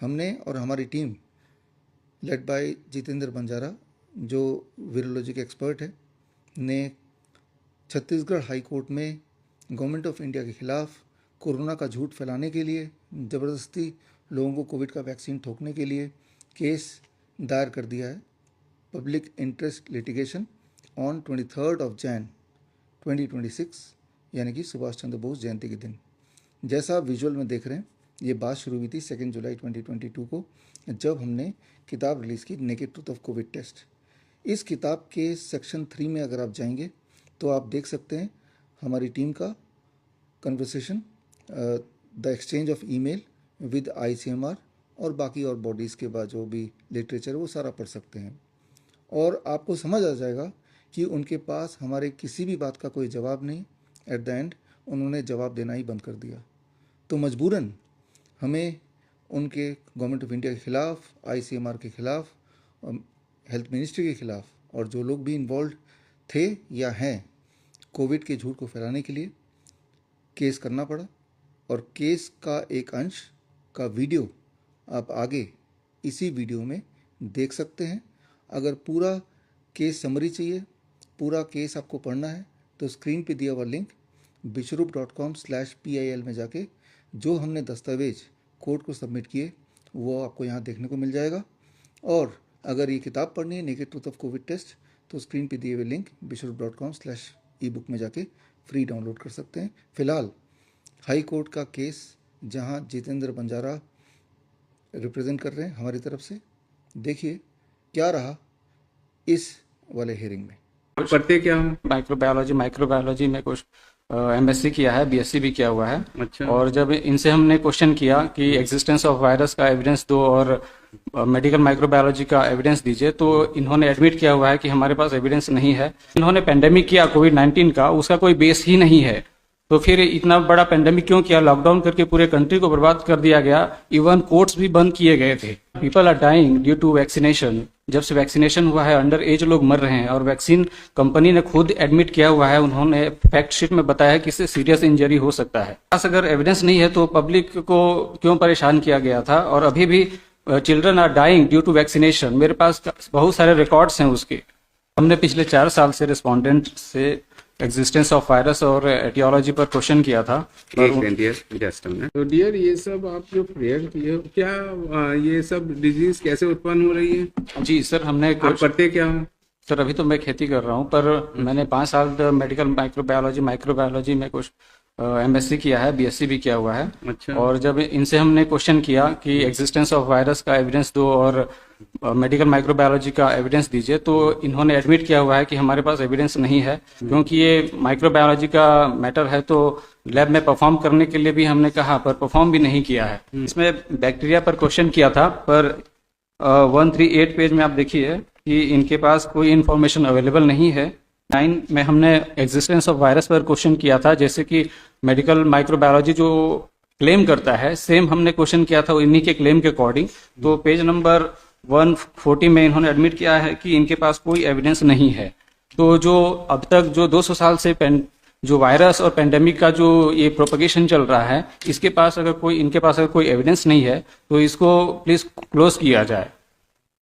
हमने और हमारी team led by Jitendra Banjara जो वीरोलॉजी के एक्सपर्ट है ने छत्तीसगढ़ हाई कोर्ट में गवर्नमेंट ऑफ इंडिया के खिलाफ कोरोना का झूठ फैलाने के लिए, ज़बरदस्ती लोगों को कोविड का वैक्सीन ठोकने के लिए केस दायर कर दिया है। Public interest litigation on 23 Jain 2026 यानी कि सुभाष चंद्र बोस जयंती के दिन। जैसा आप विजुअल में देख रहे हैं, ये बात शुरू हुई थी 2 जुलाई 2022 को, जब हमने किताब रिलीज़ की naked truth of COVID test. इस किताब के सेक्शन 3 में अगर आप जाएंगे तो आप देख सकते हैं हमारी टीम का conversation, the exchange of email with ICMR और बाकी और बॉडीज़ के बाद जो भी लिटरेचर है वो सारा पढ़ सकते हैं, और आपको समझ आ जाएगा कि उनके पास हमारे किसी भी बात का कोई जवाब नहीं। एट द एंड उन्होंने जवाब देना ही बंद कर दिया। तो मजबूरन हमें उनके गवर्नमेंट ऑफ इंडिया के ख़िलाफ़, ICMR के ख़िलाफ़, हेल्थ मिनिस्ट्री के ख़िलाफ़ और जो लोग भी इन्वॉल्व थे या हैं कोविड के झूठ को फैलाने के लिए केस करना पड़ा। और केस का एक अंश का वीडियो आप आगे इसी वीडियो में देख सकते हैं। अगर पूरा केस समरी चाहिए, पूरा केस आपको पढ़ना है, तो स्क्रीन पे दिया हुआ लिंक bishrup.com/PIL में जाके जो हमने दस्तावेज कोर्ट को सबमिट किए वो आपको यहाँ देखने को मिल जाएगा। और अगर ये किताब पढ़नी है naked truth of COVID test, तो स्क्रीन पे दिए हुए लिंक bishrup.com/ebook में जाके फ्री डाउनलोड कर सकते हैं। फिलहाल हाई कोर्ट का केस जहाँ जितेंद्र बंजारा रिप्रेजेंट कर रहे हैं हमारी तरफ से, देखिए क्या रहा इस वाले हियरिंग में। पढ़ते क्या हो? माइक्रोबायोलॉजी में कुछ MSc किया है, BSc भी किया हुआ है। अच्छा। और जब इनसे हमने क्वेश्चन किया कि एग्जिस्टेंस ऑफ वायरस का एविडेंस दो और मेडिकल माइक्रोबायोलॉजी का एविडेंस दीजिए, तो इन्होंने एडमिट किया हुआ है कि हमारे पास एविडेंस नहीं है। इन्होंने पेंडेमिक किया कोविड-19 का, उसका कोई बेस ही नहीं है। तो फिर इतना बड़ा पेंडेमिक क्यों किया? लॉकडाउन करके पूरे कंट्री को बर्बाद कर दिया गया, इवन कोर्ट्स भी बंद किए गए थे। People are dying due to vaccination. जब से वैक्सीनेशन हुआ है अंडर एज लोग मर रहे हैं, और वैक्सीन कंपनी ने खुद एडमिट किया हुआ है, उन्होंने फैक्ट शीट में बताया कि इससे सीरियस इंजरी हो सकता है। पास अगर एविडेंस नहीं है तो पब्लिक को क्यों परेशान किया गया था? और अभी भी children are dying due to vaccination. मेरे पास बहुत सारे रिकॉर्ड्स हैं उसके। हमने पिछले 4 साल से रिस्पोंडेंट से एग्जिस्टेंस ऑफ वायरस और एटियोलॉजी पर क्वेश्चन किया था। तो डियर, ये सब आप जो प्रेयर किए हो, क्या ये सब डिजीज कैसे उत्पन्न हो रही है? जी सर, हमने आप पढ़ते क्या हो? सर अभी तो मैं खेती कर रहा हूँ, पर मैंने 5 साल मेडिकल माइक्रोबायोलॉजी में कुछ MSc किया है, BSc भी किया हुआ है। अच्छा। और जब इनसे हमने क्वेश्चन किया कि एग्जिस्टेंस ऑफ वायरस का एविडेंस दो और मेडिकल माइक्रोबायोलॉजी का एविडेंस दीजिए, तो इन्होंने एडमिट किया हुआ है कि हमारे पास एविडेंस नहीं है, क्योंकि ये माइक्रोबायोलॉजी का मैटर है। तो लैब में परफॉर्म करने के लिए भी हमने कहा, पर परफॉर्म भी नहीं किया है। इसमें बैक्टीरिया पर क्वेश्चन किया था, पर 138 पेज में आप देखिए कि इनके पास कोई इन्फॉर्मेशन अवेलेबल नहीं है। 9 में हमने एग्जिस्टेंस ऑफ वायरस पर क्वेश्चन किया था, जैसे कि मेडिकल माइक्रोबायोलॉजी जो क्लेम करता है, सेम हमने क्वेश्चन किया था इन्हीं के क्लेम के अकॉर्डिंग। तो पेज नंबर 140 में इन्होंने एडमिट किया है कि इनके पास कोई एविडेंस नहीं है। तो जो अब तक जो 200 साल से जो वायरस और पेंडेमिक का जो ये प्रोपगेशन चल रहा है, इनके पास अगर कोई एविडेंस नहीं है, तो इसको प्लीज क्लोज किया जाए।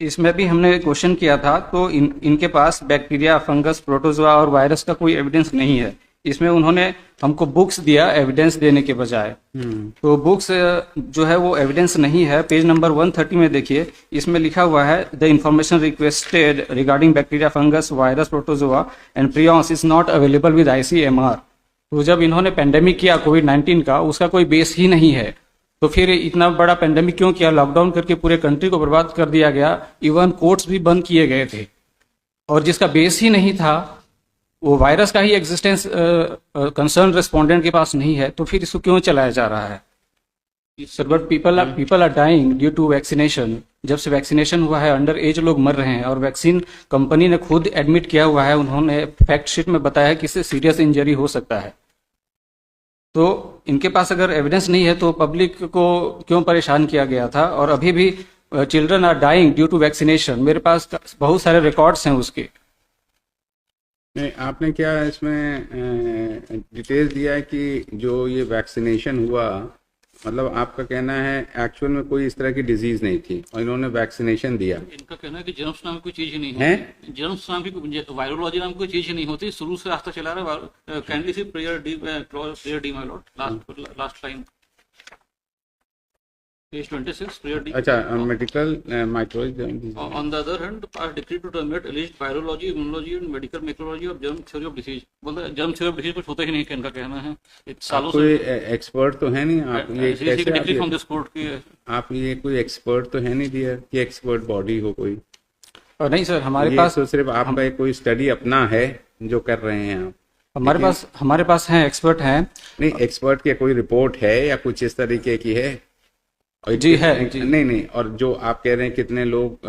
इसमें भी हमने क्वेश्चन किया था, तो इनके पास बैक्टीरिया, फंगस, प्रोटोजोआ और वायरस का कोई एविडेंस नहीं है। इसमें उन्होंने हमको बुक्स दिया एविडेंस देने के बजाय। तो बुक्स जो है वो एविडेंस नहीं है। पेज नंबर 130 में देखिए, इसमें लिखा हुआ है the information requested regarding bacteria, fungus, virus, protozoa and prions is not available with ICMR। तो जब इन्होंने पेंडेमिक किया कोविड-19 का, उसका कोई बेस ही नहीं है। तो फिर इतना बड़ा पेंडेमिक क्यों किया? लॉकडाउन करके पूरे कंट्री को बर्बाद कर दिया गया, इवन कोर्ट्स भी बंद किए गए थे। और जिसका बेस ही नहीं था, वो वायरस का ही एग्जिस्टेंस कंसर्न रेस्पोंडेंट के पास नहीं है, तो फिर इसको क्यों चलाया जा रहा है? Sir, but people are dying due to vaccination. जब से वैक्सीनेशन हुआ है अंडर एज लोग मर रहे हैं, और वैक्सीन कंपनी ने खुद एडमिट किया हुआ है, उन्होंने फैक्ट शीट में बताया कि इससे सीरियस इंजरी हो सकता है। तो इनके पास अगर एविडेंस नहीं है तो पब्लिक को क्यों परेशान किया गया था? और अभी भी children are dying due to vaccination. मेरे पास बहुत सारे रिकॉर्ड्स हैं उसके। नहीं, आपने क्या इसमें डिटेल्स दिया है कि जो ये वैक्सीनेशन हुआ मतलब आपका कहना है एक्चुअल में कोई इस तरह की डिजीज नहीं थी और इन्होंने वैक्सीनेशन दिया इनका कहना है कि जर्म्स नाम की कोई चीज ही नहीं है? होती, जर्म्स नाम की वायरोलॉजी नाम की कोई चीज ही नहीं होती, शुरू से आज तक चला रहा है। Kindly see prayer D my lord, last line page 26 prayer D. अच्छा, medical micrology. On the other hand, are decreed to terminate alleged virology, immunology and medical microbiology of germ theory of disease। बोलते हैं germ theory of disease कुछ होता ही नहीं, इनका कहना है। सालों कोई से एक्सपर्ट तो है नहीं, आप ये कैसे डिग्री फ्रॉम दिस कोर्ट की आप ये कोई एक्सपर्ट तो है नहीं डियर कि एक्सपर्ट बॉडी हो कोई? और नहीं सर, हमारे ये पास तो सिर्फ आपका एक कोई स्टडी अपना है जो कर रहे हैं आप। हमारे पास हैं, एक्सपर्ट हैं। नहीं, एक्सपर्ट की कोई रिपोर्ट है या कुछ इस तरीके की है? और जी है जी। नहीं, और जो आप कह रहे हैं कितने लोग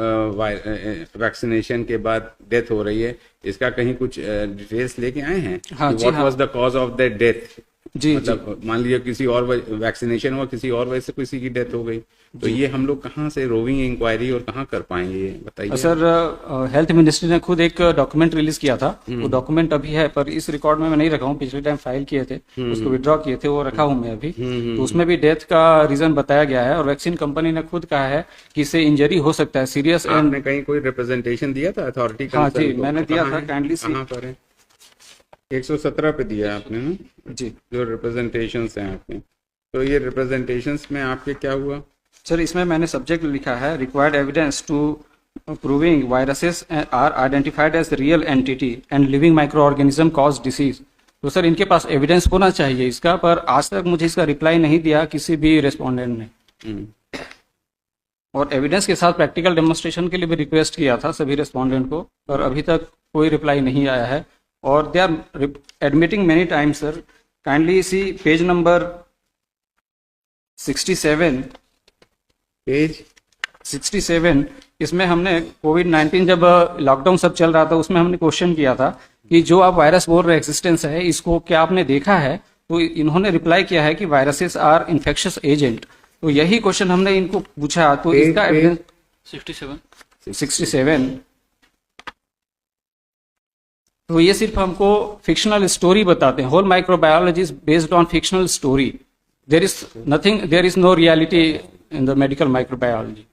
वैक्सीनेशन के बाद डेथ हो रही है, इसका कहीं कुछ डिटेल्स लेके आए हैं? हाँ, जी व्हाट हाँ। Was the cause of that death? जी मतलब मान लीजिए किसी और वैक्सीनेशन हुआ, किसी और वजह से किसी की डेथ हो गई, तो ये हम लोग कहाँ से रोविंग इंक्वायरी और कहाँ कर पाएंगे, ये बताइए। सर, हेल्थ मिनिस्ट्री ने खुद एक डॉक्यूमेंट रिलीज किया था, वो डॉक्यूमेंट अभी है पर इस रिकॉर्ड में मैं नहीं रखा हूँ, पिछले टाइम फाइल किए थे, उसको विड्रॉ किए थे, वो रखा हूँ मैं अभी। तो उसमें भी डेथ का रीजन बताया गया है और वैक्सीन कंपनी ने खुद कहा है कि इससे इंजरी हो सकता है सीरियस। आपने कहीं कोई रिप्रेजेंटेशन दिया था अथॉरिटी? हाँ जी, मैंने दिया था। काइंडली कहाँ पर है? 117 पे दिया आपने ना जी, जो रिप्रेजेंटेशंस हैं आपने, तो ये रिप्रेजेंटेशंस में आपके क्या हुआ? सर इसमें मैंने सब्जेक्ट लिखा है required evidence to proving viruses are identified as real entity and living micro organism cause disease. तो सर इनके पास एविडेंस होना चाहिए इसका, पर आज तक मुझे इसका रिप्लाई नहीं दिया किसी भी रेस्पोंडेंट ने। और एविडेंस के साथ प्रैक्टिकल डेमोन्स्ट्रेशन के लिए भी रिक्वेस्ट किया था सभी रेस्पोंडेंट को, पर अभी तक कोई रिप्लाई नहीं आया है। और they are admitting many times sir. Kindly see page number 67, page 67, इसमें हमने कोविड-19 जब लॉकडाउन सब चल रहा था उसमें हमने क्वेश्चन किया था कि जो आप वायरस बोल रहे एक्सिस्टेंस है इसको क्या आपने देखा है? तो इन्होंने रिप्लाई किया है कि वायरसेस आर इन्फेक्शियस एजेंट। तो यही क्वेश्चन हमने इनको पूछा, तो इसका एविडेंस 67। तो ये सिर्फ हमको फिक्शनल स्टोरी बताते हैं। Whole microbiology is based on fictional story. There is nothing, there is no reality in the medical microbiology.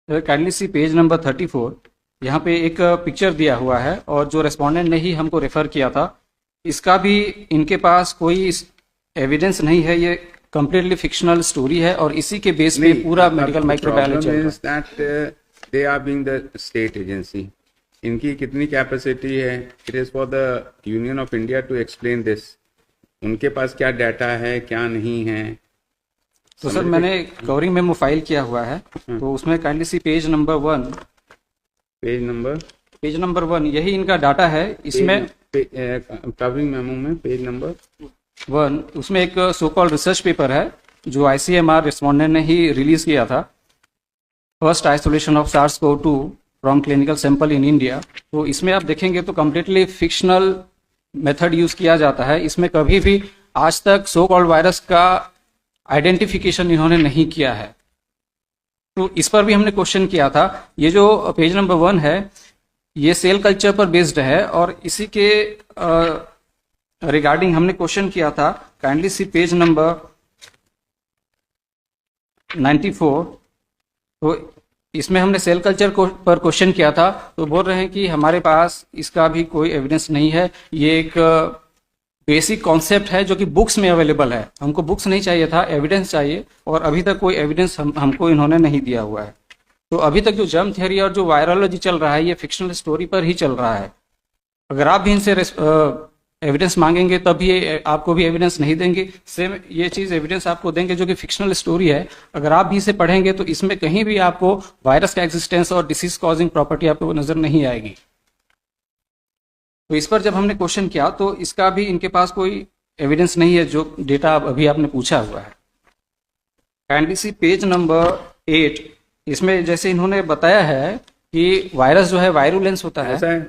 Kindly see page number 34। यहाँ पे एक पिक्चर दिया हुआ है और जो रेस्पोंडेंट ने ही हमको रेफर किया था, इसका भी इनके पास कोई एविडेंस नहीं है। ये कंप्लीटली फिक्शनल स्टोरी है और इसी के बेस पे पूरा मेडिकल माइक्रोबायोलॉजी चल रहा है। They are being the state agency, इनकी कितनी कैपेसिटी है? It is for the Union of India to explain this. उनके पास क्या डाटा है, क्या नहीं है? तो सर मैंने कवरिंग मेमो फाइल किया हुआ है, तो उसमें kindly see page number 1। Page number 1 यही इनका डाटा है। इसमें कवरिंग मेमो में पेज नंबर 1 उसमें एक सो कॉल्ड रिसर्च पेपर है जो ICMR रिस्पोंडेंट ने ही रिलीज किया था, first isolation of SARS-CoV-2 from clinical sample in India. तो इसमें आप देखेंगे तो कम्प्लीटली फिक्शनल मेथड यूज किया जाता है। इसमें कभी भी आज तक सो कॉल्ड वायरस का आइडेंटिफिकेशन इन्होंने नहीं किया है। तो इस पर भी हमने क्वेश्चन किया था। ये जो पेज नंबर 1 है ये सेल कल्चर पर बेस्ड है और इसी के रिगार्डिंग हमने क्वेश्चन किया था। Kindly see page number 94। तो इसमें हमने सेल कल्चर पर क्वेश्चन किया था, तो बोल रहे हैं कि हमारे पास इसका भी कोई एविडेंस नहीं है। ये एक बेसिक कॉन्सेप्ट है जो कि बुक्स में अवेलेबल है। हमको बुक्स नहीं चाहिए था, एविडेंस चाहिए, और अभी तक कोई एविडेंस हमको इन्होंने नहीं दिया हुआ है। तो अभी तक जो जर्म थ्योरी और जो वायरोलॉजी चल रहा है ये फिक्शनल स्टोरी पर ही चल रहा है। अगर आप भी इनसे एविडेंस मांगेंगे तब ये आपको भी एविडेंस नहीं देंगे। सेम ये चीज एविडेंस आपको देंगे जो कि फिक्शनल स्टोरी है। अगर आप भी इसे पढ़ेंगे तो इसमें कहीं भी आपको वायरस का एक्सिस्टेंस और डिसीज कॉजिंग प्रॉपर्टी आपको नजर नहीं आएगी। तो इस पर जब हमने क्वेश्चन किया तो इसका भी इनके पास कोई एविडेंस नहीं है, जो डेटा अभी आपने पूछा हुआ है। Kindly see page number 8। इसमें जैसे इन्होंने बताया है कि वायरस जो है वायरुलेंस होता है। ऐसा है,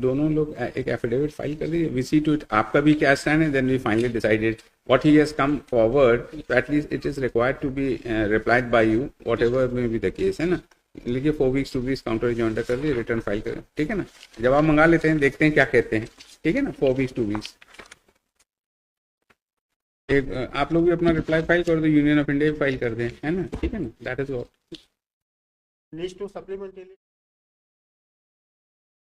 दोनों लोग एक एफिडेविट फाइल कर दीजिए, वी सी टू इट, आपका भी क्या स्टैंड है, then we finally decided what he has come forward, तो at least it is required to be replied by you whatever may be the case, है ना। लिखिए 4 वीक्स 2 वीक्स काउंटर एजेंडा कर दिए, रिटर्न फाइल करें, ठीक है ना। जवाब मंगा लेते हैं, देखते हैं क्या कहते हैं, ठीक है ना। 4 वीक्स 2 वीक्स एक आप लोग भी अपना रिप्लाई फाइल कर दो, यूनियन ऑफ इंडिया फाइल कर दें, है ना, ठीक है ना। That is all. Needs to supplement